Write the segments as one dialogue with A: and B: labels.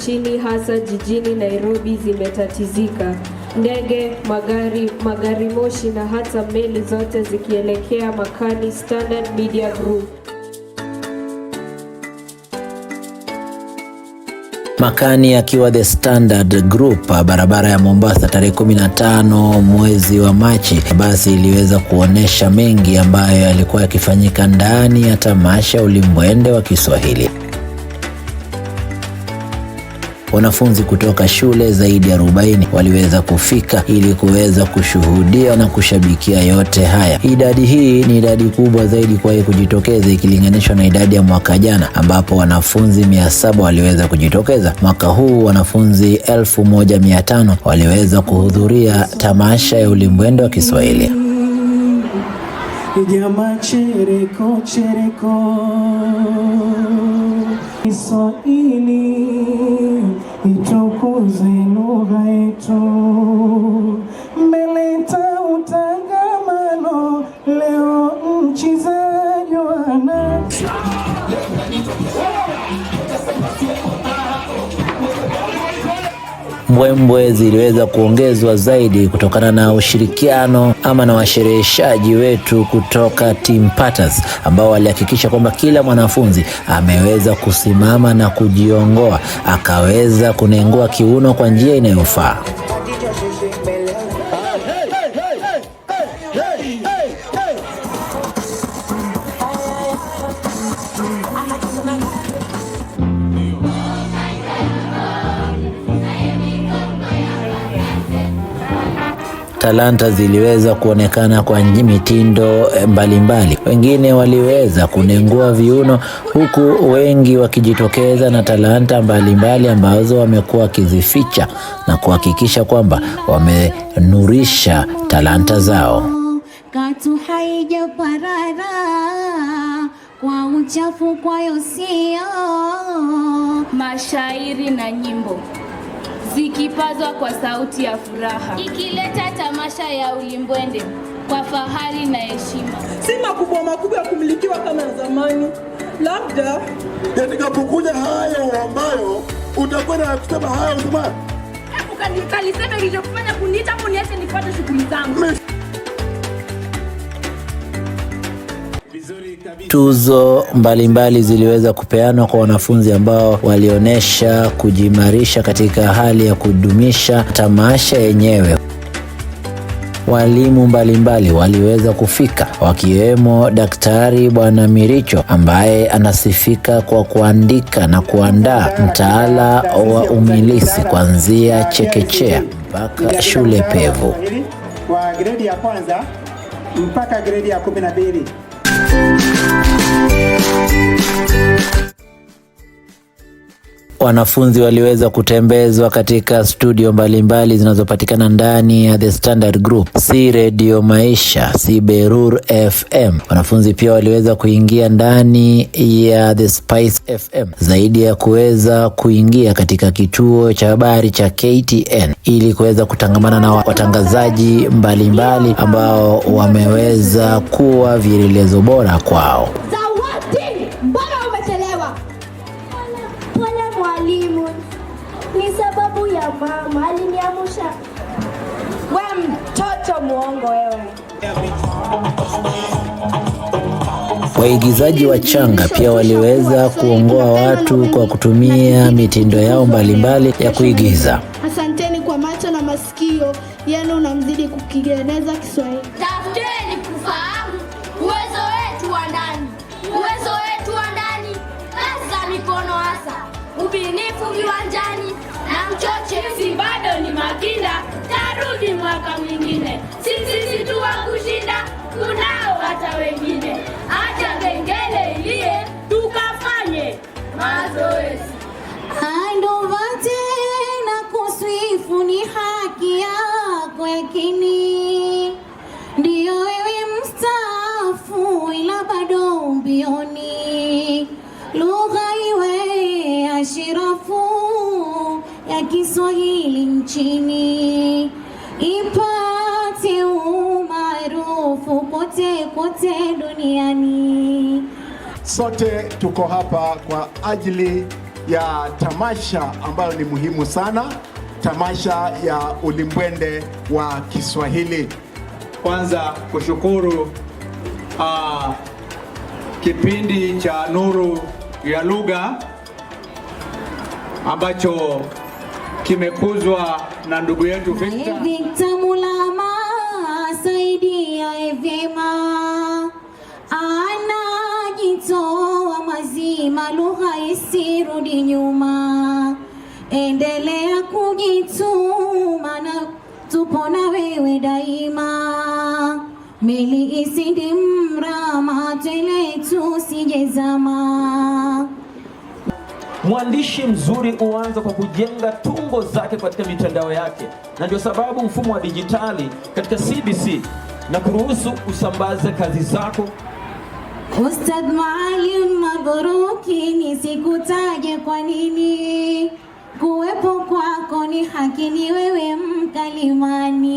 A: nchini hasa jijini Nairobi zimetatizika. Ndege, magari moshi na hata meli zote zikielekea Makani Standard Media Group.
B: Makani akiwa The Standard Group, barabara ya Mombasa, tarehe 15 mwezi wa Machi, basi iliweza kuonesha mengi ambayo yalikuwa yakifanyika ndani ya tamasha ulimbwende wa Kiswahili. Wanafunzi kutoka shule zaidi ya 40 waliweza kufika ili kuweza kushuhudia na kushabikia yote haya. Idadi hii ni idadi kubwa zaidi kwa kujitokeza ikilinganishwa na idadi ya mwaka jana ambapo wanafunzi 700 waliweza kujitokeza. Mwaka huu wanafunzi 1500 waliweza kuhudhuria tamasha ya ulimbwende wa Kiswahili.
C: Jamaa chereko Kiswahili itukuze lugha yetu, mmeleta utangamano leo nchi za juana.
B: Mbwembwe ziliweza kuongezwa zaidi kutokana na ushirikiano ama na washereheshaji wetu kutoka Team Patters ambao walihakikisha kwamba kila mwanafunzi ameweza kusimama na kujiongoa, akaweza kunengua kiuno kwa njia inayofaa. Talanta ziliweza kuonekana kwa mitindo mbalimbali. Wengine waliweza kunengua viuno huku wengi wakijitokeza na talanta mbalimbali ambazo wamekuwa kizificha na kuhakikisha kwamba wamenurisha talanta zao.
D: Katu haijaparara kwa uchafu kwa yosio,
E: mashairi na nyimbo zikipazwa kwa sauti ya furaha, ikileta tamasha ya ulimbwende kwa fahari na heshima.
F: Si makubwa ya kumilikiwa kama zamani, labda
G: yatakapokuja hayo ambayo utakwenda kusema hayo zamani.
E: Ukalisema kilichokufanya kuniita hapo niache nipate shughuli zangu.
B: Tuzo mbalimbali ziliweza kupeanwa kwa wanafunzi ambao walionyesha kujimarisha katika hali ya kudumisha tamasha yenyewe. Walimu mbalimbali waliweza kufika wakiwemo Daktari Bwana Miricho ambaye anasifika kwa kuandika na kuandaa mtaala wa umilisi kuanzia chekechea mpaka shule pevu.
H: Kwa gredi ya kwanza mpaka gredi ya 12.
B: Wanafunzi waliweza kutembezwa katika studio mbalimbali zinazopatikana ndani ya The Standard Group, si Radio Maisha, si Berur FM. Wanafunzi pia waliweza kuingia ndani ya The Spice FM, zaidi ya kuweza kuingia katika kituo cha habari cha KTN ili kuweza kutangamana na watangazaji mbalimbali ambao wameweza kuwa vielelezo bora kwao.
D: Ni sababu ya mama aliniamsha.
E: Wewe mtoto muongo wewe.
B: Waigizaji wachanga pia waliweza kuongoa watu kwa kutumia mitindo yao mbalimbali ya kuigiza.
D: Asanteni kwa macho na masikio yenu na mzidi kukieneza Kiswahili.
E: Tafuteni kufahamu uwezo wetu wa ndani. Uwezo wetu wa ndani. Hasa mikono hasa. Ubinifu viwanjani na mchoche si bado ni makinda, tarudi mwaka mwingine. Sisi tu wa kushinda, kunao hata wengine. Acha kengele ilie, tukafanye mazoezi.
D: Andovate na kusifu ni haki yako yakini. Ndiyo wewe mstaafu ila bado mbioni. Lugha iwe ashirafu ya Kiswahili nchini, ipate umaarufu kote kote duniani.
G: Sote tuko hapa kwa ajili ya tamasha ambayo ni muhimu sana, tamasha ya ulimbwende wa Kiswahili.
I: Kwanza kushukuru kipindi cha Nuru ya Lugha ambacho kimekuzwa na ndugu yetu
J: Victor Mulama saidia vyema, anajitoa mazima, lugha isirudi nyuma, endelea kujituma na tupo na wewe daima, meli isindi mrama, tele tusijezama.
K: Mwandishi mzuri huanza kwa kujenga tungo zake katika mitandao yake, na ndio sababu mfumo wa dijitali katika CBC na kuruhusu usambaze kazi zako.
J: Ustadh Maalim Mabruki, nisikutaje kwa nini? Kuwepo kwako ni haki, ni wewe mkalimani,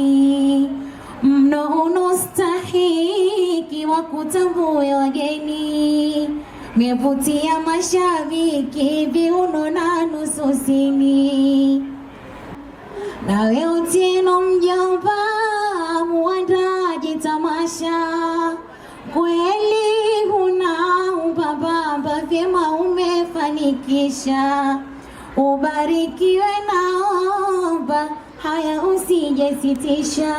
J: mno unastahiki wa kutambue wageni, mevutia mashabiki viuno na nususini. Nawe Otieno mjomba, muandaji tamasha, kweli huna ubababa, vyema umefanikisha, ubarikiwe naomba, haya usijesitisha,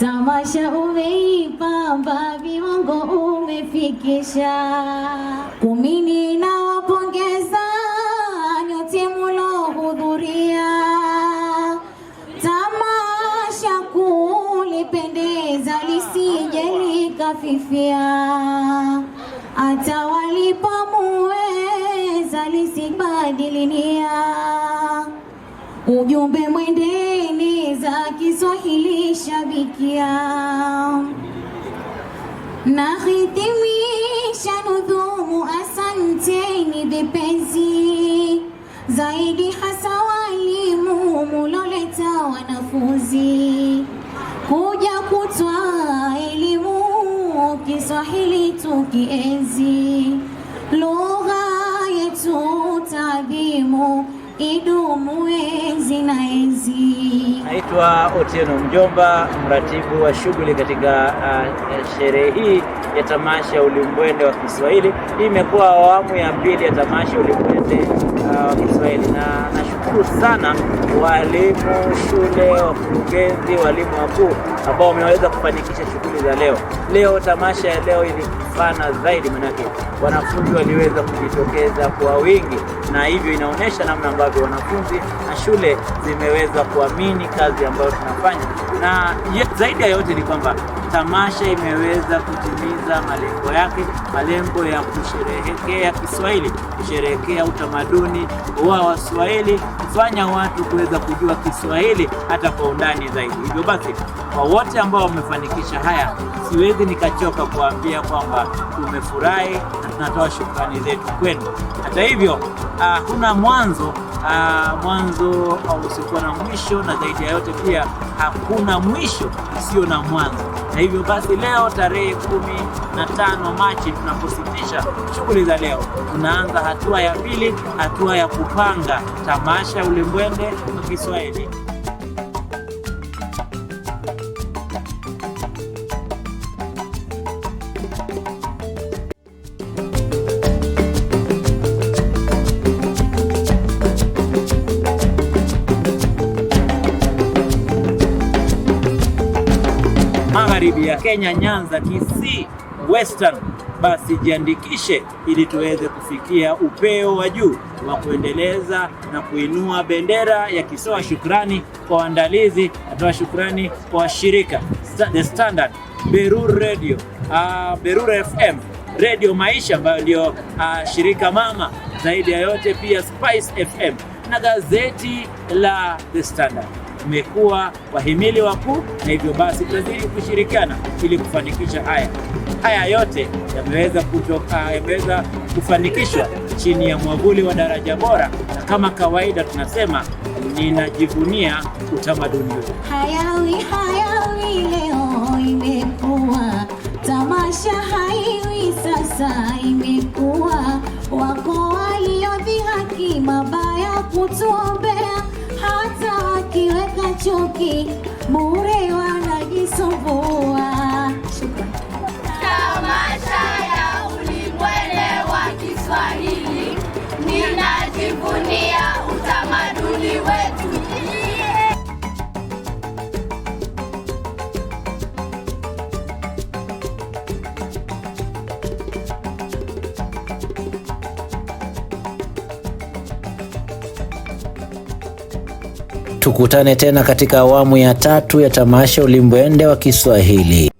J: tamasha umeipamba, viwango umefikisha. Kumini na wapongeza nyote mlohudhuria, tamasha kulipendeza, lisije likafifia, hata walipomuweza lisibadilinia, ujumbe mwendeni za Kiswahili shabikia. Nahitimisha nudhumu, asanteni vipenzi, zaidi hasa walimu muloleta wanafunzi, kuja kutwa elimu Kiswahili tukienzi, lugha yetu taadhimu idumu enzi na enzi.
B: Naitwa Otieno Mjomba, mratibu wa shughuli katika sherehe hii ya tamasha ya ulimbwende wa Kiswahili. Hii imekuwa awamu ya pili ya tamasha ulimbwende wa Kiswahili, na nashukuru sana walimu shule, wakurugenzi, walimu wakuu ambao wameweza kufanikisha shughuli za leo. Leo tamasha ya leo ilifana zaidi, manake wanafunzi waliweza kujitokeza kwa wingi, na hivyo inaonyesha namna ambavyo wanafunzi na shule zimeweza kuamini kazi ambayo tunafanya, na zaidi ya yote ni kwamba tamasha imeweza kutimiza malengo yake, malengo ya kusherehekea Kiswahili, kusherehekea utamaduni wa Waswahili, kufanya watu kuweza kujua Kiswahili hata kwa undani zaidi. Hivyo basi, kwa wote ambao wamefanikisha haya, siwezi nikachoka kuambia kwamba tumefurahi na tunatoa shukrani zetu kwenu. Hata hivyo, kuna mwanzo usiokuwa na mwisho, na zaidi ya yote pia hakuna mwisho usio na mwanzo. Na hivyo basi, leo tarehe 15 Machi tunapositisha shughuli za leo, tunaanza hatua ya pili, hatua ya kupanga tamasha ulimbwende wa Kiswahili. Magharibi ya Kenya, Nyanza, Kisii, Western, basi jiandikishe ili tuweze kufikia upeo wa juu wa kuendeleza na kuinua bendera ya Kiswahili. Shukrani kwa waandalizi, natoa shukrani kwa washirika The Standard, Berur Radio, Berur FM, Radio Maisha ambayo ndio shirika mama, zaidi ya yote pia Spice FM na gazeti la The Standard. Tumekuwa wahimili wakuu, na hivyo basi tunazidi kushirikiana ili kufanikisha haya yote yameweza kufanikishwa chini ya mwavuli wa Daraja Bora, na kama kawaida tunasema ninajivunia utamaduni wetu.
J: Hayawi leo imekuwa tamasha, haiwi sasa imekuwa, wako waliodhi kutuombea, hata wakiweka chuki bure wanajisumbua.
E: Tamasha ya ulimbwende wa Kiswahili, ninajivunia utamaduni wetu.
B: Tukutane tena katika awamu ya 3 ya tamasha ulimbwende wa Kiswahili.